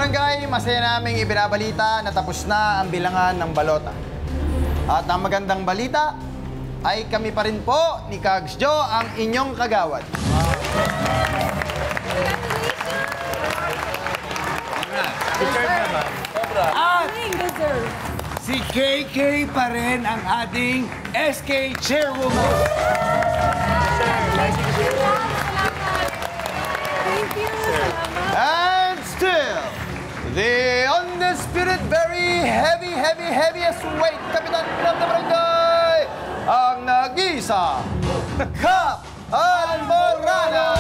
Pambarangay, masaya naming ibinabalita na tapos na ang bilangan ng balota. At ang magandang balita ay kami pa rin po ni Kags Jo ang inyong kagawad. At si KK pa rin ang ating SK Chairwoman. And still, the undisputed, very heaviest weight, Kapitan ng Barangay, ang nag-isa, Kap Almorana!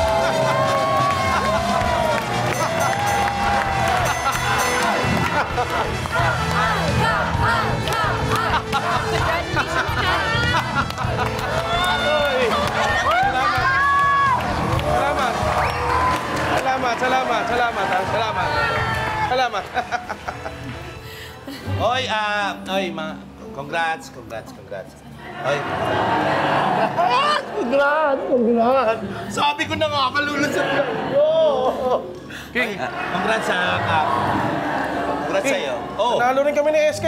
Salamat. Oy, congrats. Oy. Congrats. Sabi ko na nga, kalulusot lang. King, Congrats sa Congrats sa'yo. Oh. Nanalo rin kami ni SK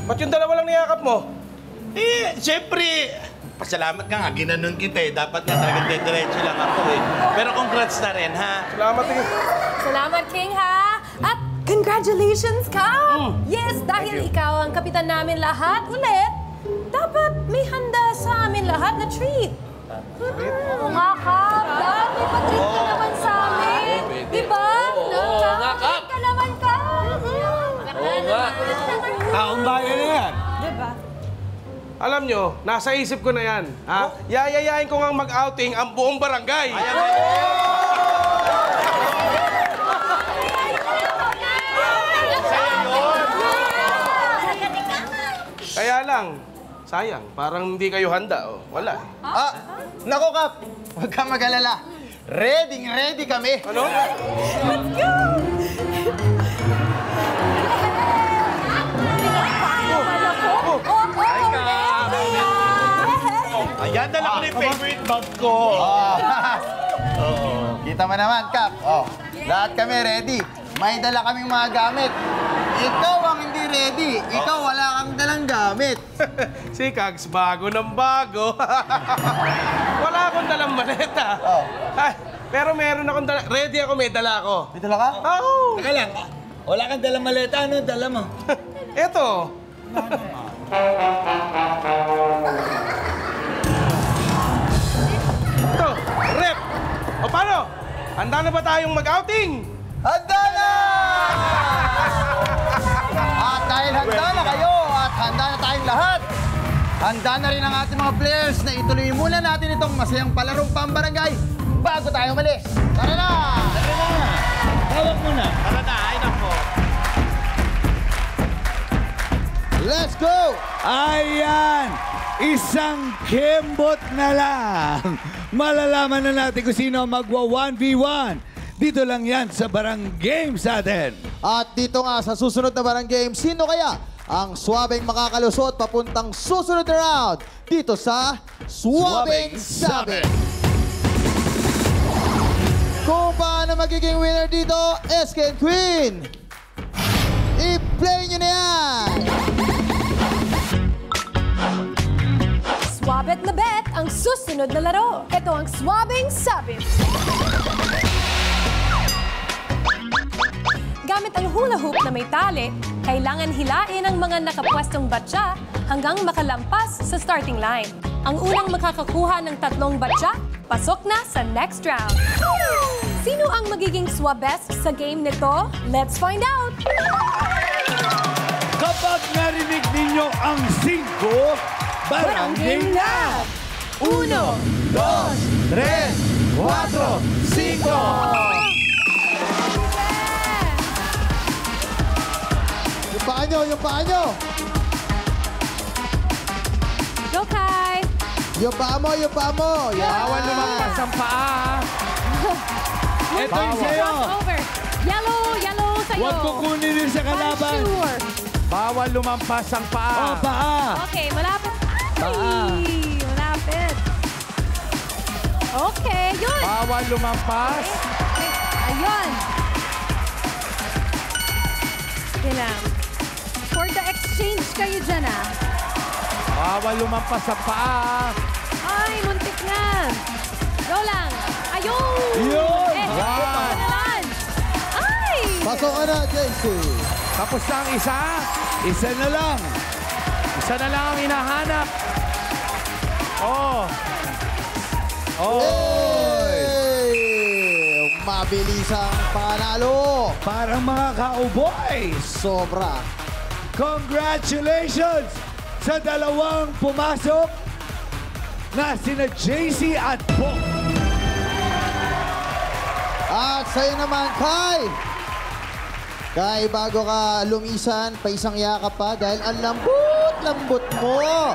Ba't yung dalawa lang niyakap mo? Siyempre, pasalamat ka nga, ginanon kita Dapat nga talagang diretso lang ako Pero congrats na rin, ha? Salamat din. Salamat, King, ha? At congratulations, ka! Yes, dahil ikaw ang kapitan namin lahat ulit, dapat may handa sa amin lahat na treat. Oo nga, Kap. Dahil may pa-treat ka naman sa amin. Diba? Oo nga, Kap. Treat ka naman, Kap. Oo nga. Taong bayan na yan. Diba? Alam nyo, nasa isip ko na yan. Ha? Yayayain ko nga mag-outing ang buong barangay. Kaya lang, sayang, parang hindi kayo handa. Wala. Nako, Kap, huwag kang mag-alala. Ready kami. Ano? Let's go! Ayan, dala ko na yung favorite bag ko. Kita mo naman, Kap. Lahat kami ready. May dala kaming mga gamit. Ikaw ang hindi ready. Ikaw wala kang dalang gamit. Si Kags, bago ng bago. Wala akong dalang maleta. Ay, pero meron akong dala. Ready ako, may dala ako. May dala ka? Oo. Teka lang, wala kang dalang maleta. Ano dala mo? Eto. Ito, rep. O paano? Handa na ba tayong mag-outing? Handa na! At dahil handa na kayo at handa na tayong lahat, handa na rin ang ating mga players na ituloy muna natin itong masayang palarong pambarangay bago tayo umalis. Tara na! Tawag mo na. Tara na, ay nako. Let's go! Ayan! Isang kembot na lang. Malalaman na natin kung sino magwa 1v1. Dito lang yan sa Barang Games atin. At dito nga sa susunod na Barang Game, sino kaya ang swabeng makakalusot papuntang susunod na round dito sa Swabing Sabi? Kung paano magiging winner dito, SK Queen, i-play nyo na yan! Swabet na bet ang susunod na laro. Ito ang Swabing Sabi. Gamit ang hula hoop na may tali, kailangan hilain ang mga nakapwestong batya hanggang makalampas sa starting line. Ang unang makakakuha ng 3 batya, pasok na sa next round. Sino ang magiging swabest sa game nito? Let's find out! Kapag narinig ninyo ang 5, Barang Game na! 1, 2, 3, 4, 5! Yung paa nyo! Go, Kai! Yung paa mo! Bawal lumampas ang paa. Ito yung sa'yo. Over. Yellow sa'yo. Huwag kukunin din sa kalaban. Unsure. Bawal lumampas ang paa. Paa. Okay, malapit. Paa. Ay, malapit. Okay, yun. Bawal lumampas. Ayun. Okay lang. For the exchange kayo dyan, ah. Bawal lumampas sa paa. Ay, muntik na. Go lang. Ayun! Yun! Wow! Wow! Ay! Pasok ka na, JC. Tapos na ang isa. Isa na lang. Isa na lang ang hinahanap. Oh. Oy! Mabilis ang panalo. Parang mga cowboys. Sobra. Congratulations sa dalawang pumasok na sina JC at Bo. At sa'yo naman, Kai. Kai, bago ka lumisan, pa isang yakap pa dahil ang lambot-lambot mo.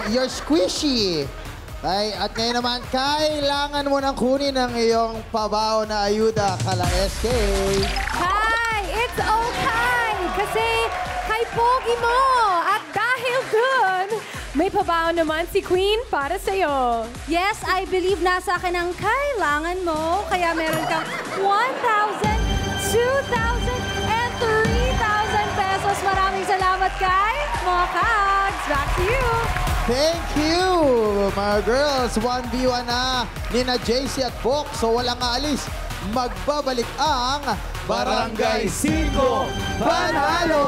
You're squishy. Kai, at ngayon naman, kailangan mo nang kunin ang iyong pabaw na ayuda kala SK. Kai, it's okay. Kasi kay Pogi mo. At dahil dun, May pabaon naman si Queen para sa'yo. yes, I believe nasa akin ang kailangan mo. Kaya meron kang 1,000, 2,000, and 3,000 pesos. Maraming salamat, Kai. Mga kags, back to you. Thank you, mga girls. 1v1 na ni na JC at Bok. So walang aalis. Magbabalik ang Barangay 5 Panalo!